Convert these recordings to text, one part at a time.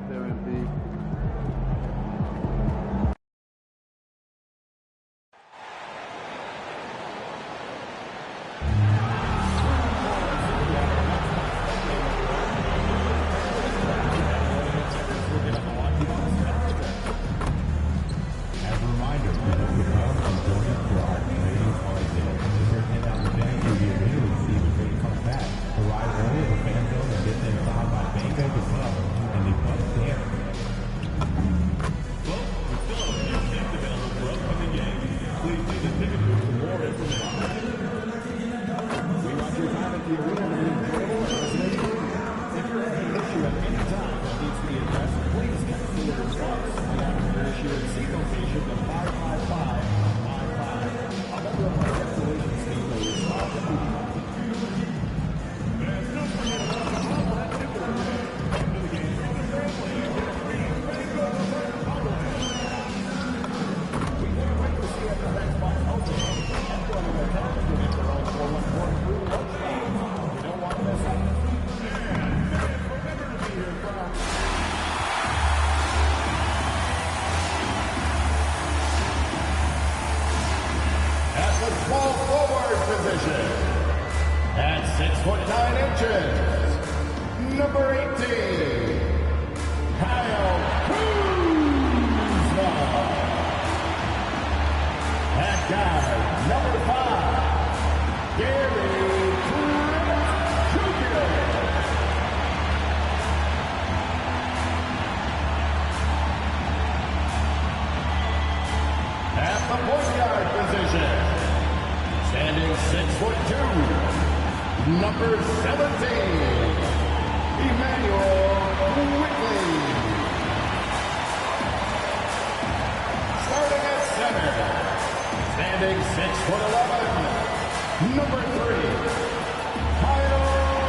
out there, MP. At 6'9" number 18, Kyle Kuzma. At guard, number 5, Gary Trent Jr. At the point guard position, standing 6'2", number 17, Emmanuel Quickley. Starting at center, standing 6'11", number 3, Kyle Turner.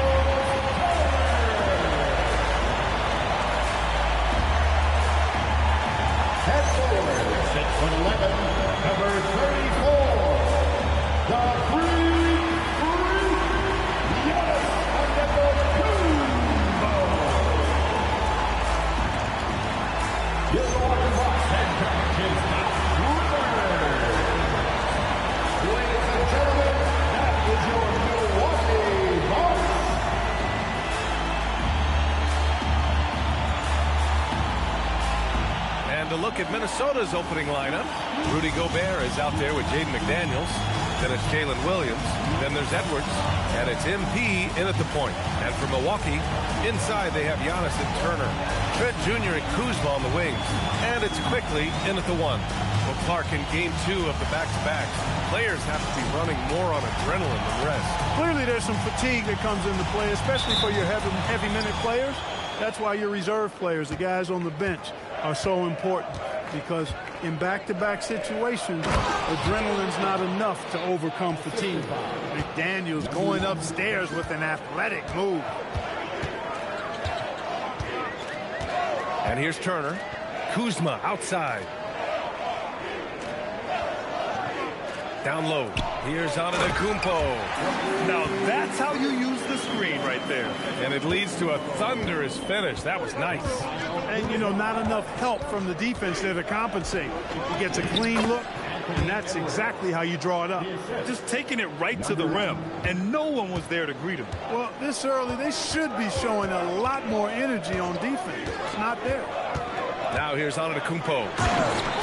At forward, 6'11", number 34, the to look at Minnesota's opening lineup. Rudy Gobert is out there with Jaden McDaniels. Then it's Jalen Williams. Then there's Edwards. And it's MP in at the point. And for Milwaukee, inside they have Giannis and Turner. Trent Jr. and Kuzma on the wings. And it's Quickley in at the 1. Well, Clark, in game 2 of the back-to-backs, players have to be running more on adrenaline than rest. Clearly there's some fatigue that comes into play, especially for your heavy minute players. That's why your reserve players, the guys on the bench, are so important, because in back-to-back situations, adrenaline's not enough to overcome fatigue. McDaniels going upstairs with an athletic move. And here's Turner. Kuzma outside. Down low. Here's Antetokounmpo. Now that's how you use the screen right there. And it leads to a thunderous finish. That was nice. And, you know, not enough help from the defense there to compensate. He gets a clean look, and that's exactly how you draw it up. Just taking it right to the rim, and no one was there to greet him. Well, this early, they should be showing a lot more energy on defense. It's not there. Now here's Antetokounmpo.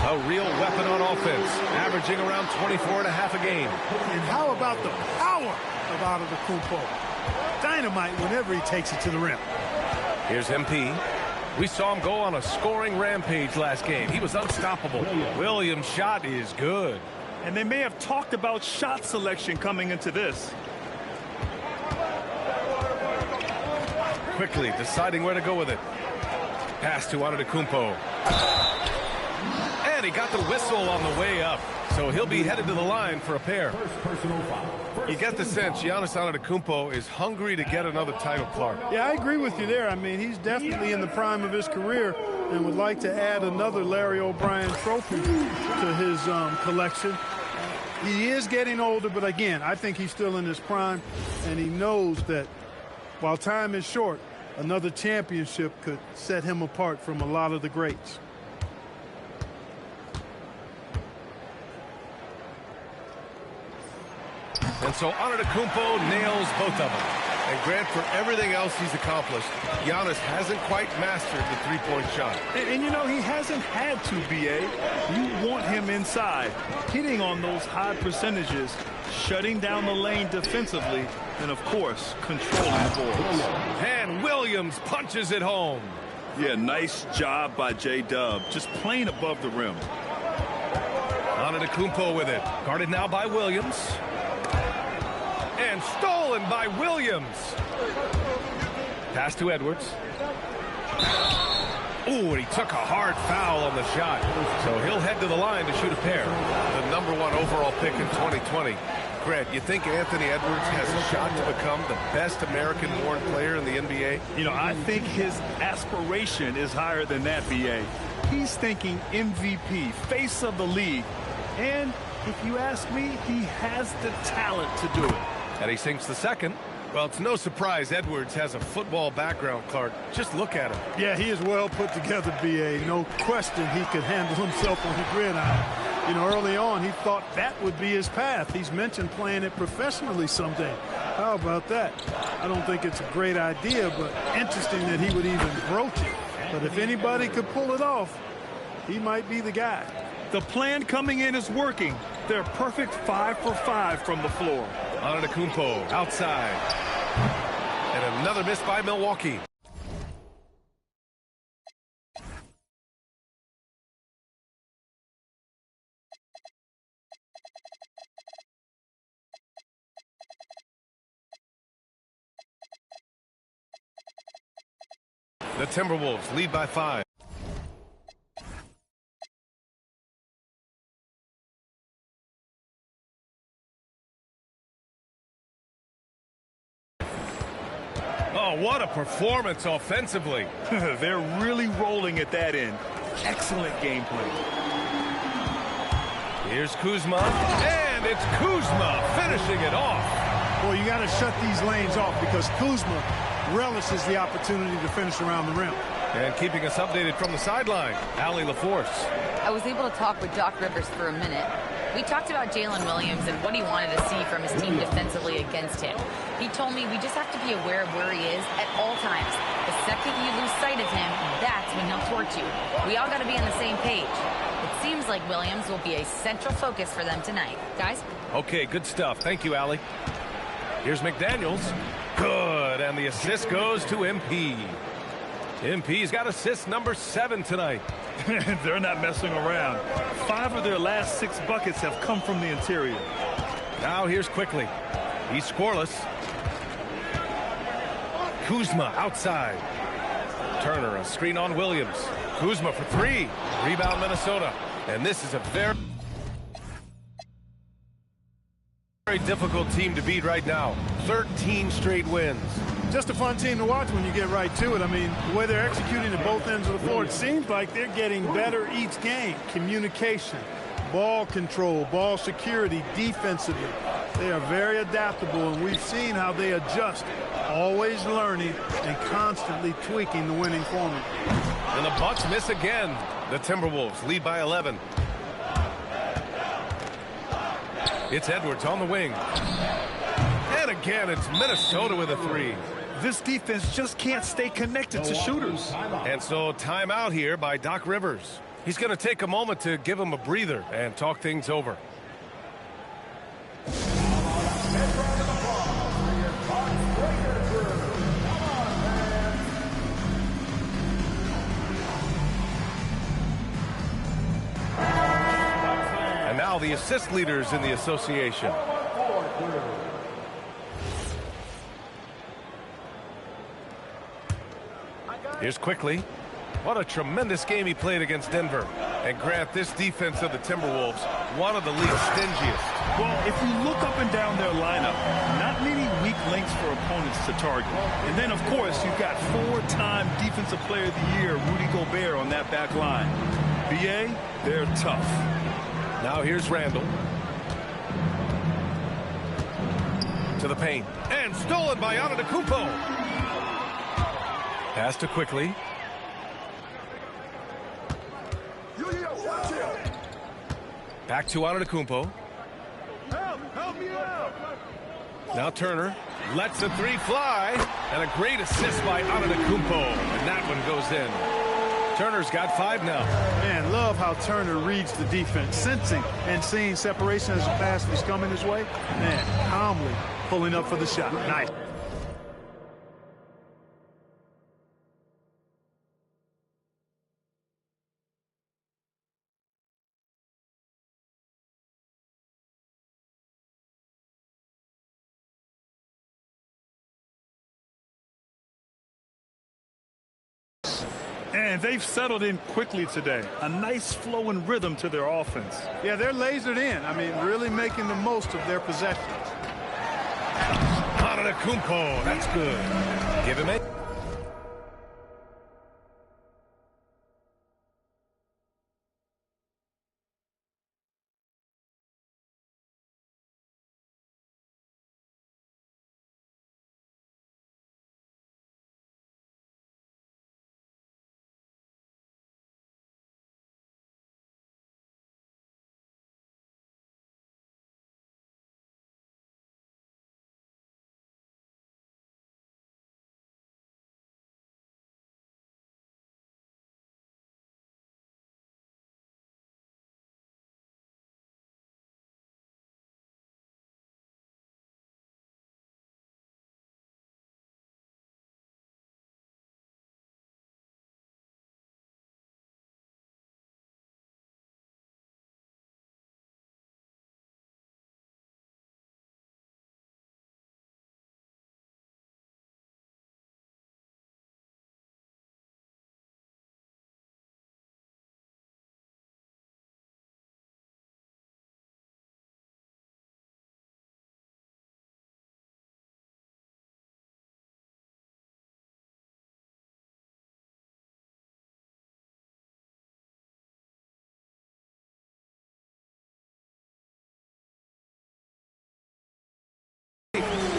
A real weapon on offense, averaging around 24.5 a game. And how about the power of Antetokounmpo? Dynamite whenever he takes it to the rim. Here's MP. We saw him go on a scoring rampage last game. He was unstoppable. Williams' shot is good. And they may have talked about shot selection coming into this. Quickly deciding where to go with it. Pass to Antetokounmpo. And he got the whistle on the way up. So he'll be headed to the line for a pair. You get the sense Giannis Antetokounmpo is hungry to get another title, Clark. Yeah, I agree with you there. I mean, he's definitely in the prime of his career and would like to add another Larry O'Brien trophy to his collection. He is getting older, but again, I think he's still in his prime, and he knows that while time is short, Another championship could set him apart from a lot of the greats. And so Antetokounmpo nails both of them. And Grant, for everything else he's accomplished, Giannis hasn't quite mastered the three-point shot. And you know, he hasn't had to, B.A. You want him inside, hitting on those high percentages, shutting down the lane defensively, and, of course, controlling the boards. And Williams punches it home. Yeah, nice job by J-Dub, just playing above the rim. Antetokounmpo with it. Guarded now by Williams. And stolen by Williams. Pass to Edwards. Ooh, and he took a hard foul on the shot. So he'll head to the line to shoot a pair. The #1 overall pick in 2020. Grant, you think Anthony Edwards has a shot to become the best American-born player in the NBA? You know, I think his aspiration is higher than that, B.A. He's thinking MVP, face of the league. And if you ask me, he has the talent to do it. And he sinks the second. Well, it's no surprise Edwards has a football background, Clark. Just look at him. Yeah, he is well put together, B.A. No question he could handle himself on the gridiron. You know, early on, he thought that would be his path. He's mentioned playing it professionally someday. How about that? I don't think it's a great idea, but interesting that he would even broach it. But if anybody could pull it off, he might be the guy. The plan coming in is working. They're perfect 5 for 5 from the floor. Antetokounmpo outside. And another miss by Milwaukee. The Timberwolves lead by 5. Oh, what a performance offensively. They're really rolling at that end. Excellent gameplay. Here's Kuzma, and it's Kuzma finishing it off. Well, you got to shut these lanes off because Kuzma relishes the opportunity to finish around the rim. And keeping us updated from the sideline, Allie LaForce. I was able to talk with Doc Rivers for a minute. We talked about Jalen Williams and what he wanted to see from his team defensively against him. He told me we just have to be aware of where he is at all times. The second you lose sight of him, that's when he'll torch you. We all got to be on the same page. It seems like Williams will be a central focus for them tonight. Guys? Okay, good stuff. Thank you, Allie. Here's McDaniels. Good, and the assist goes to MP. MP's got assist number 7 tonight. They're not messing around. 5 of their last 6 buckets have come from the interior. Now here's Quickly. He's scoreless. Kuzma outside. Turner, a screen on Williams. Kuzma for 3. Rebound Minnesota. And this is a very difficult team to beat right now. 13 straight wins. Just a fun team to watch when you get right to it. I mean, the way they're executing at both ends of the floor, it seems like they're getting better each game. Communication, ball control, ball security, defensively. They are very adaptable, and we've seen how they adjust, always learning and constantly tweaking the winning formula. And the Bucks miss again. The Timberwolves lead by 11. It's Edwards on the wing. And again, it's Minnesota with a 3. This defense just can't stay connected to shooters. And so timeout here by Doc Rivers. He's going to take a moment to give him a breather and talk things over. And now the assist leaders in the association. Here's Quickly. What a tremendous game he played against Denver. And Grant, this defense of the Timberwolves, one of the league's stingiest. Well, if you look up and down their lineup, not many weak links for opponents to target. And then, of course, you've got 4-time Defensive Player of the Year, Rudy Gobert, on that back line. BA, they're tough. Now here's Randall. To the paint. And stolen by Antetokounmpo. Pass to Quickly. Back to Antetokounmpo. Help me out. Now Turner lets a three fly, and a great assist by Antetokounmpo, and that one goes in. Turner's got 5 now. Man, love how Turner reads the defense, sensing and seeing separation as the pass was coming his way. Man, calmly pulling up for the shot. Nice. And they've settled in quickly today. A nice flow and rhythm to their offense. Yeah, they're lasered in. I mean, really making the most of their possessions. Antetokounmpo, that's good. Give him 8.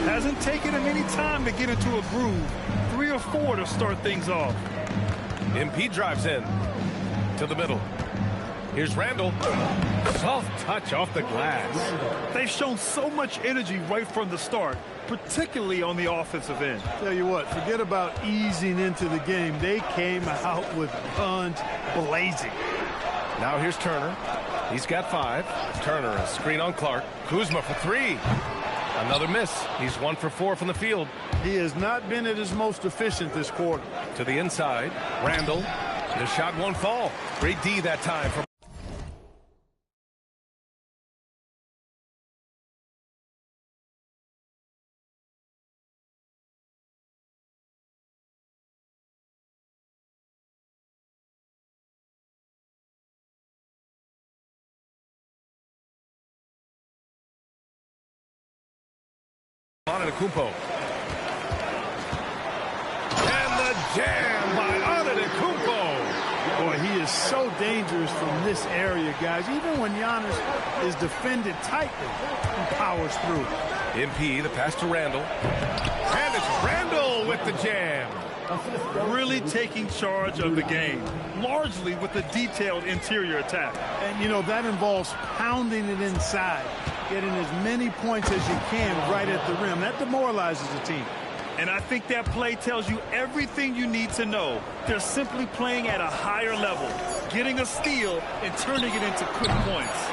Hasn't taken him any time to get into a groove. 3 or 4 to start things off. MP drives in to the middle. Here's Randall. Soft touch off the glass. They've shown so much energy right from the start, particularly on the offensive end. Tell you what, forget about easing into the game. They came out with guns blazing. Now here's Turner. He's got 5. Turner, a screen on Clark. Kuzma for 3. Another miss. He's 1 for 4 from the field. He has not been at his most efficient this quarter. To the inside. Randall. The shot won't fall. Great D that time from Antetokounmpo. And the jam by Antetokounmpo. Boy, he is so dangerous from this area, guys. Even when Giannis is defended tightly, he powers through. MP, the pass to Randall. And it's Randall with the jam. Really taking charge of the game, largely with a detailed interior attack. And, you know, that involves pounding it inside, getting as many points as you can right at the rim. That demoralizes the team. And I think that play tells you everything you need to know. They're simply playing at a higher level, getting a steal and turning it into quick points.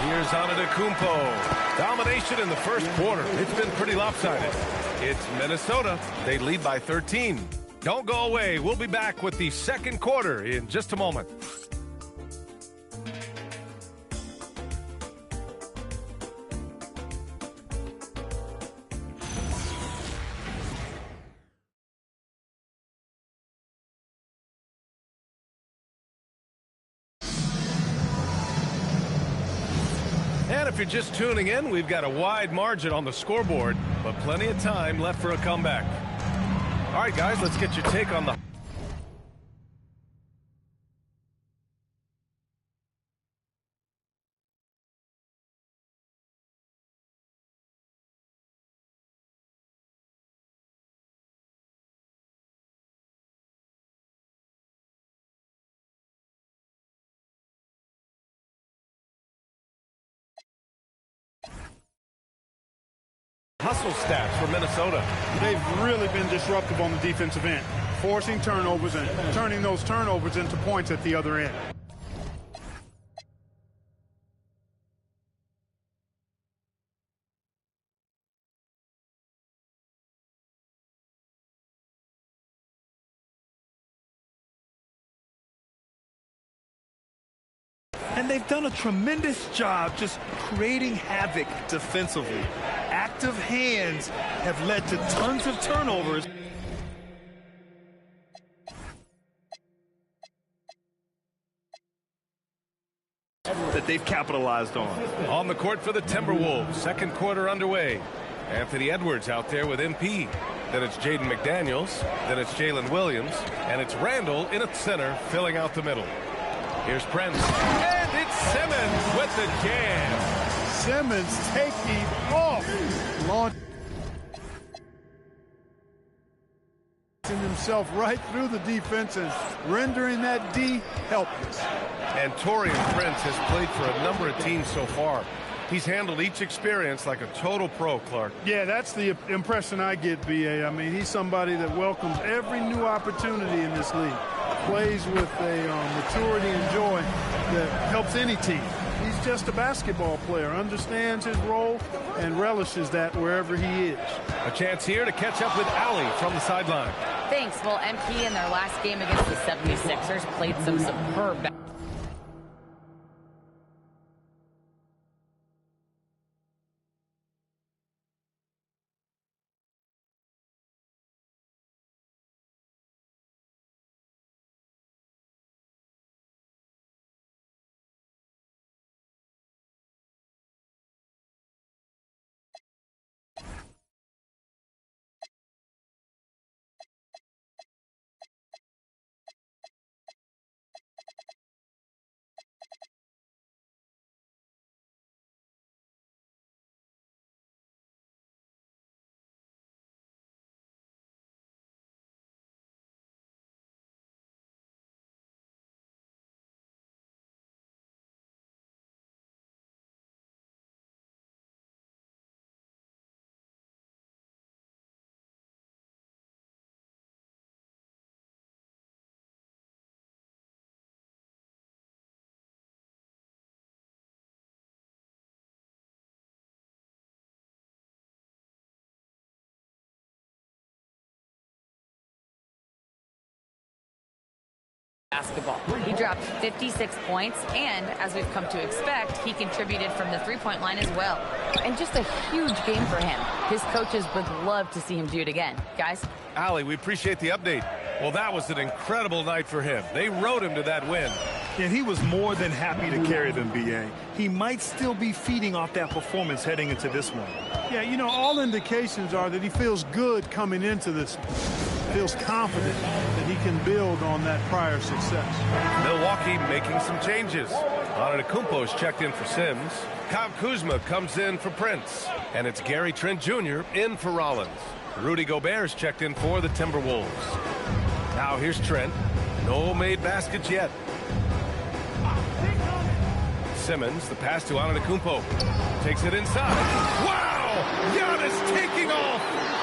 Here's Antetokounmpo. Domination in the first quarter. It's been pretty lopsided. It's Minnesota. They lead by 13. Don't go away. We'll be back with the second quarter in just a moment. And if you're just tuning in, we've got a wide margin on the scoreboard, but plenty of time left for a comeback. All right, guys, let's get your take on the hustle stats for Minnesota. They've really been disruptive on the defensive end, forcing turnovers and turning those turnovers into points at the other end. And they've done a tremendous job just creating havoc defensively. Active hands have led to tons of turnovers. That they've capitalized on. On the court for the Timberwolves, second quarter underway. Anthony Edwards out there with MP. Then it's Jaden McDaniels. Then it's Jalen Williams. And it's Randall in at center, filling out the middle. Here's Prince. And it's Simmons with the jam. Simmons taking off. Launching himself right through the defense and rendering that D helpless. And Taurean Prince has played for a number of teams so far. He's handled each experience like a total pro, Clark. Yeah, that's the impression I get, B.A. I mean, he's somebody that welcomes every new opportunity in this league. Plays with a maturity and joy that helps any team. He's just a basketball player, understands his role, and relishes that wherever he is. A chance here to catch up with Allie from the sideline. Thanks. Well, MP in their last game against the 76ers played some superb basketball. He dropped 56 points, and as we've come to expect, he contributed from the three-point line as well. And just a huge game for him. His coaches would love to see him do it again. Guys? Allie, we appreciate the update. Well, that was an incredible night for him. They rode him to that win. And he was more than happy to carry them, B.A. He might still be feeding off that performance heading into this one. Yeah, you know, all indications are that he feels good coming into this one. Feels confident that he can build on that prior success. Milwaukee making some changes. Antetokounmpo's checked in for Sims. Kyle Kuzma comes in for Prince. And it's Gary Trent Jr. in for Rollins. Rudy Gobert's checked in for the Timberwolves. Now here's Trent. No made baskets yet. Simmons, the pass to Antetokounmpo. Takes it inside. Wow! Giannis taking off!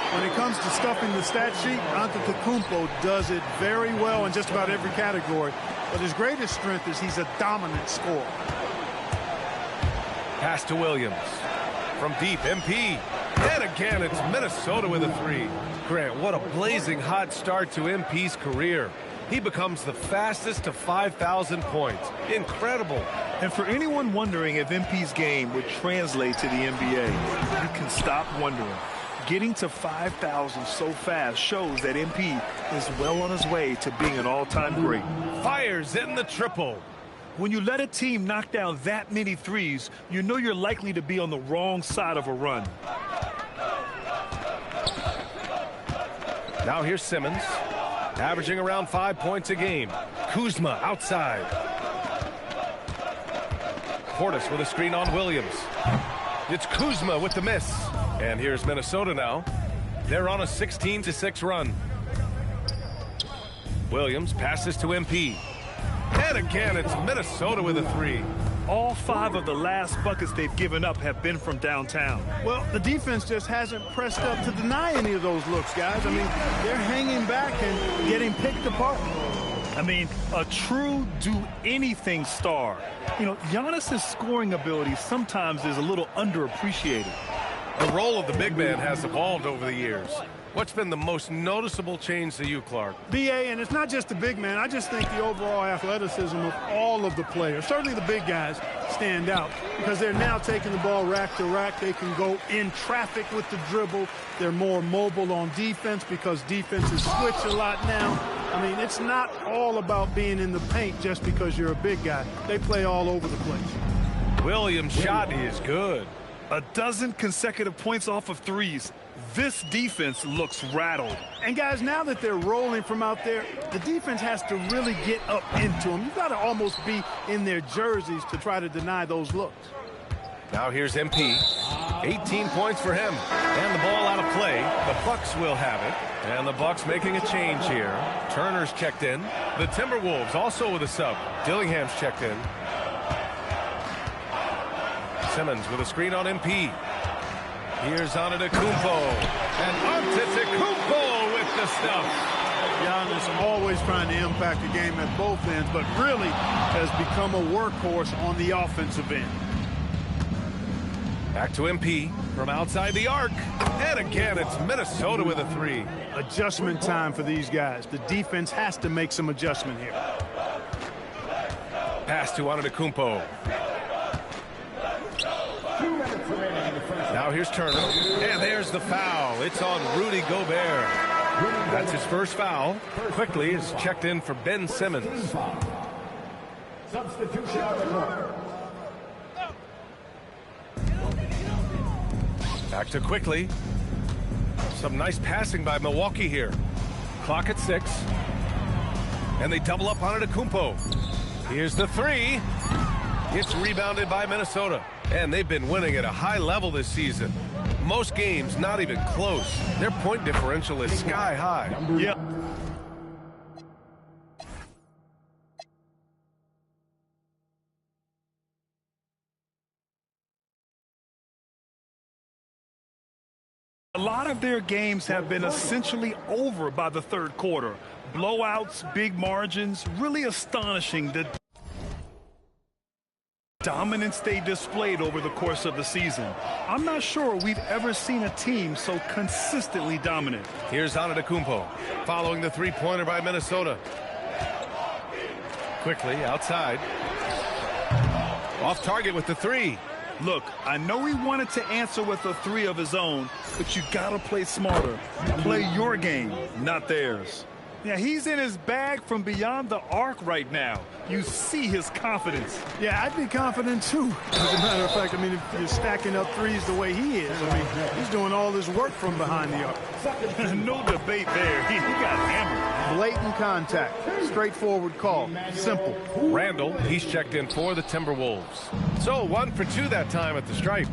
When it comes to stuffing the stat sheet, Antetokounmpo does it very well in just about every category. But his greatest strength is he's a dominant scorer. Pass to Williams. From deep, MP. And again, it's Minnesota with a three. Grant, what a blazing hot start to MP's career. He becomes the fastest to 5,000 points. Incredible. And for anyone wondering if MP's game would translate to the NBA, you can stop wondering. Getting to 5,000 so fast shows that MP is well on his way to being an all-time great. Fires in the triple. When you let a team knock down that many threes, you know you're likely to be on the wrong side of a run. Now here's Simmons, averaging around 5 points a game. Kuzma outside. Portis with a screen on Williams. It's Kuzma with the miss. And here's Minnesota now. They're on a 16-6 run. Williams passes to MP. And again, it's Minnesota with a three. All 5 of the last buckets they've given up have been from downtown. Well, the defense just hasn't pressed up to deny any of those looks, guys. I mean, they're hanging back and getting picked apart. I mean, a true do-anything star. You know, Giannis's scoring ability sometimes is a little underappreciated. The role of the big man has evolved over the years. What's been the most noticeable change to you, Clark? B.A., and it's not just the big man. I just think the overall athleticism of all of the players, certainly the big guys, stand out because they're now taking the ball rack to rack. They can go in traffic with the dribble. They're more mobile on defense because defenses switch a lot now. I mean, it's not all about being in the paint just because you're a big guy. They play all over the place. Williams' shot is good. 12 consecutive points off of threes. This defense looks rattled. And guys, now that they're rolling from out there, the defense has to really get up into them. You've got to almost be in their jerseys to try to deny those looks. Now here's MP. 18 points for him. And the ball out of play. The Bucks will have it. And the Bucks making a change here. Turner's checked in. The Timberwolves also with a sub. Dillingham's checked in. Simmons with a screen on MP. Here's Antetokounmpo. And Antetokounmpo with the stuff. Giannis always trying to impact the game at both ends, but really has become a workhorse on the offensive end. Back to MP from outside the arc. And again, it's Minnesota with a 3. Adjustment time for these guys. The defense has to make some adjustment here. Pass to Antetokounmpo. Now here's Turner. And there's the foul. It's on Rudy Gobert. That's his first foul. Quickly is checked in for Ben Simmons. Substitution on the court. Back to Quickly. Some nice passing by Milwaukee here. Clock at 6. And they double up on Antetokounmpo. Here's the 3. It's rebounded by Minnesota. And they've been winning at a high level this season. Most games not even close. Their point differential is sky high. Yeah. A lot of their games have been essentially over by the third quarter. Blowouts, big margins, really astonishing the dominance they displayed over the course of the season. I'm not sure we've ever seen a team so consistently dominant. Here's Antetokounmpo following the three-pointer by Minnesota. Quickly outside. Off target with the 3. Look, I know he wanted to answer with a 3 of his own, but you gotta play smarter. Play your game, not theirs. Yeah, he's in his bag from beyond the arc right now. You see his confidence. Yeah, I'd be confident too. As a matter of fact, I mean, if you're stacking up threes the way he is, I mean, he's doing all this work from behind the arc. No debate there. He got hammered. Blatant contact. Straightforward call. Simple. Randall, he's checked in for the Timberwolves. So 1 for 2 that time at the stripe.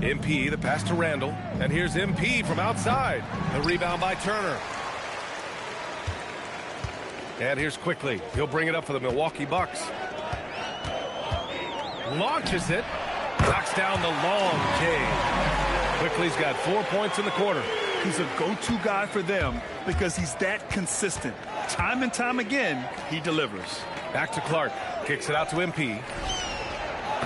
MP, the pass to Randall. And here's MP from outside. The rebound by Turner. And here's Quickly. He'll bring it up for the Milwaukee Bucks. Launches it. Knocks down the long J. Quickly's got 4 points in the quarter. He's a go-to guy for them because he's that consistent. Time and time again, he delivers. Back to Clark. Kicks it out to MP.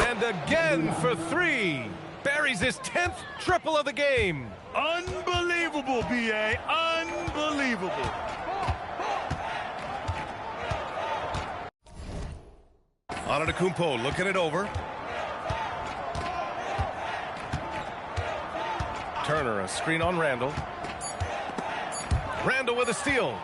And again for 3. Buries his 10th triple of the game. Unbelievable, B.A. Unbelievable. Antetokounmpo looking it over. Turner, a screen on Randall. Randall with a steal.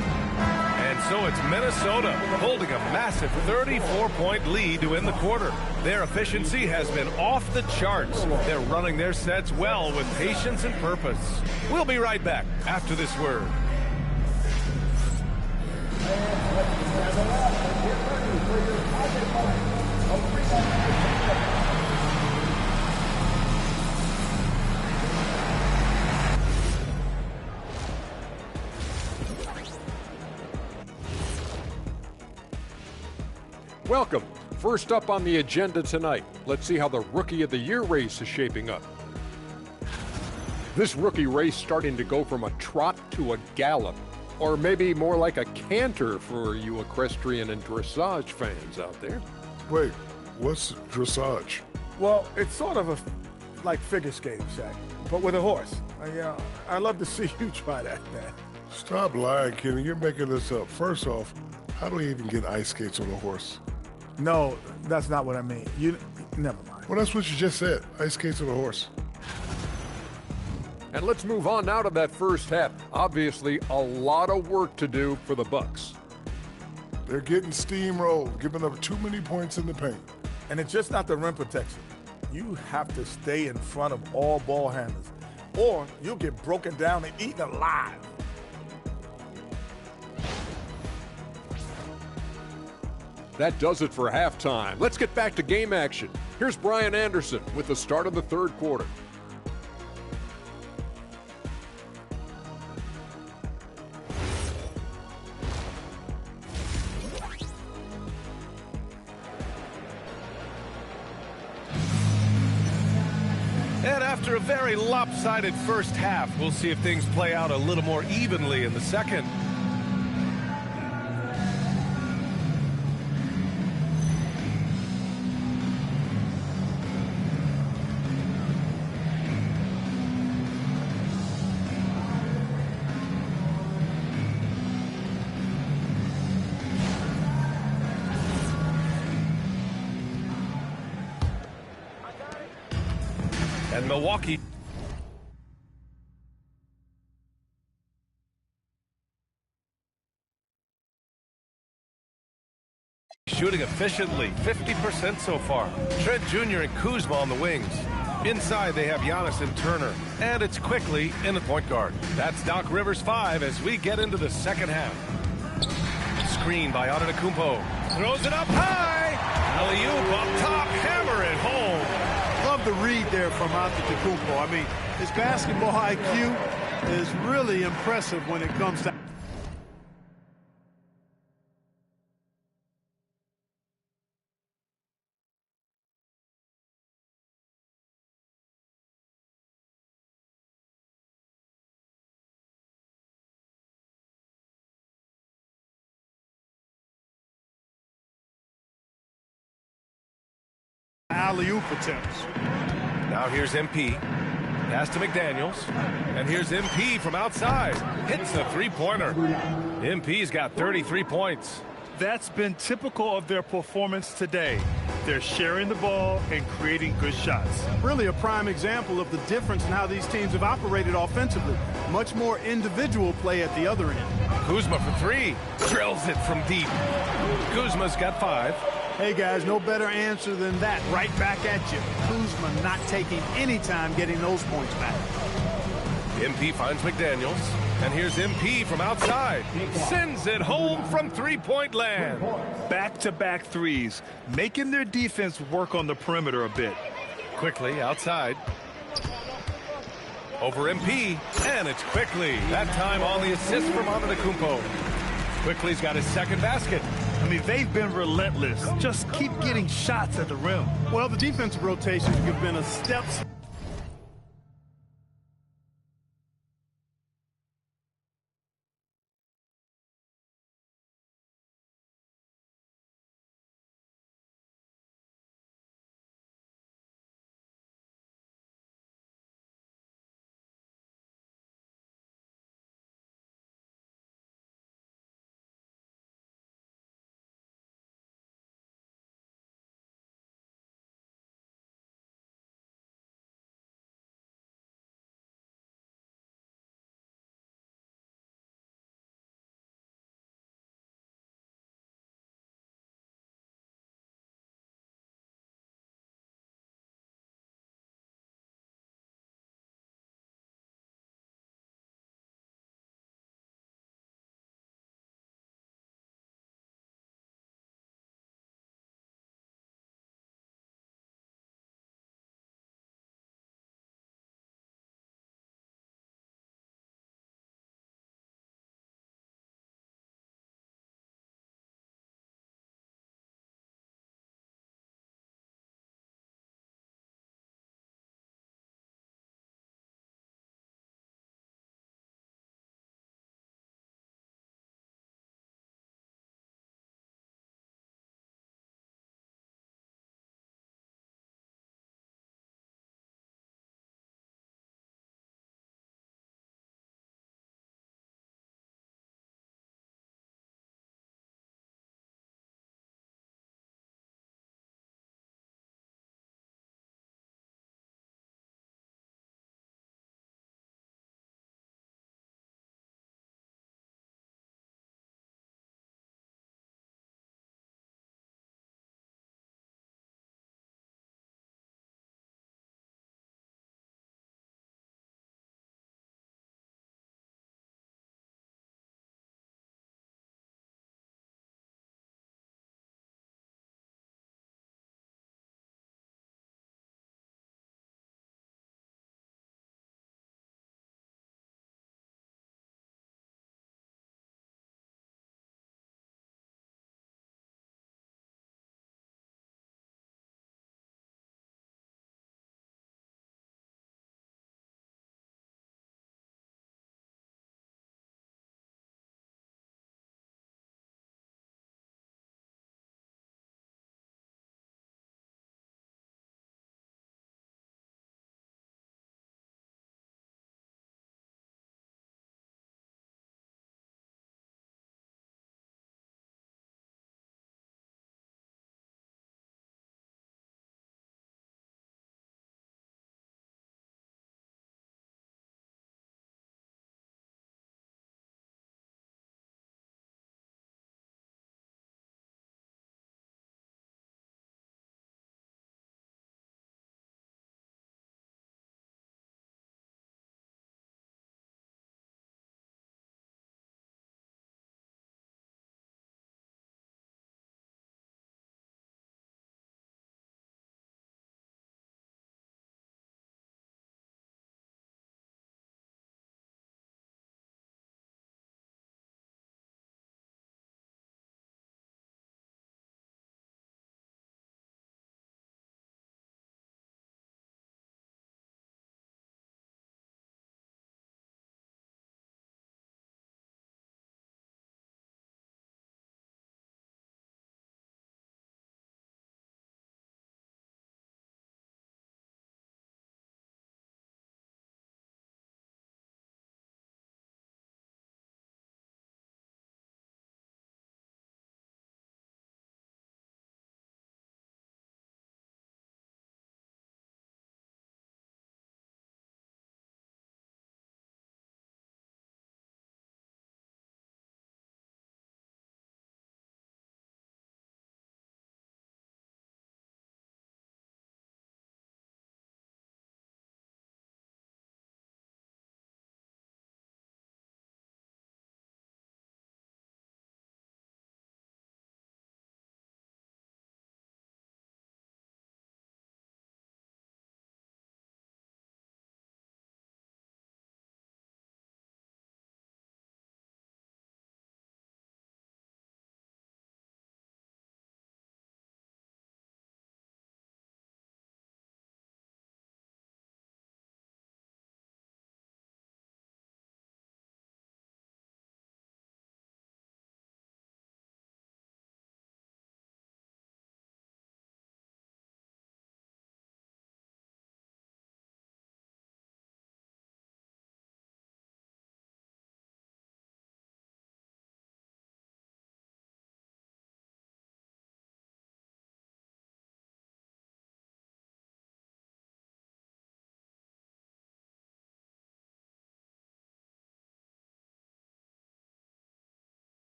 And so it's Minnesota holding a massive 34-point lead to end the quarter. Their efficiency has been off the charts. They're running their sets well with patience and purpose. We'll be right back after this word. Welcome First up on the agenda tonight, let's see how the Rookie of the Year race is shaping up. This rookie race starting to go from a trot to a gallop, or maybe more like a canter for you equestrian and dressage fans out there. Wait, what's dressage? Well, it's sort of like figure skating, Shaq, but with a horse. I'd love to see you try that, man. Stop lying, Kenny. You're making this up. First off, how do we even get ice skates on a horse? No, that's not what I mean. Never mind. Well, that's what you just said. Ice skates on a horse. And let's move on now to that first half. Obviously, a lot of work to do for the Bucks. They're getting steamrolled, giving up too many points in the paint. And it's just not the rim protection. You have to stay in front of all ball handlers, or you'll get broken down and eaten alive. That does it for halftime. Let's get back to game action. Here's Brian Anderson with the start of the third quarter. And after a very lopsided first half, we'll see if things play out a little more evenly in the second. And Milwaukee shooting efficiently, 50% so far. Trent Jr. and Kuzma on the wings. Inside they have Giannis and Turner. And it's quickly in the point guard. That's Doc Rivers 5 as we get into the second half. Screen by Antetokounmpo. Throws it up high. Alley-oop up top. Hammer it home. Love the read there from Antetokounmpo. I mean, his basketball IQ is really impressive when it comes to... alley-oop attempts. Now here's MP. Pass to McDaniels. And here's MP from outside. Hits a three-pointer. MP's got 33 points. That's been typical of their performance today. They're sharing the ball and creating good shots. Really a prime example of the difference in how these teams have operated offensively. Much more individual play at the other end. Kuzma for three. Drills it from deep. Kuzma's got 5. Hey, guys, no better answer than that. Right back at you. Kuzma not taking any time getting those points back. MP finds McDaniels. And here's MP from outside. Sends it home from three-point land. Back-to-back threes, making their defense work on the perimeter a bit. Quickly outside. Over MP. And it's Quickly. That time on the assist from Antetokounmpo. Quickly's got his second basket. I mean, they've been relentless. Just keep getting shots at the rim. Well, the defensive rotations have been a step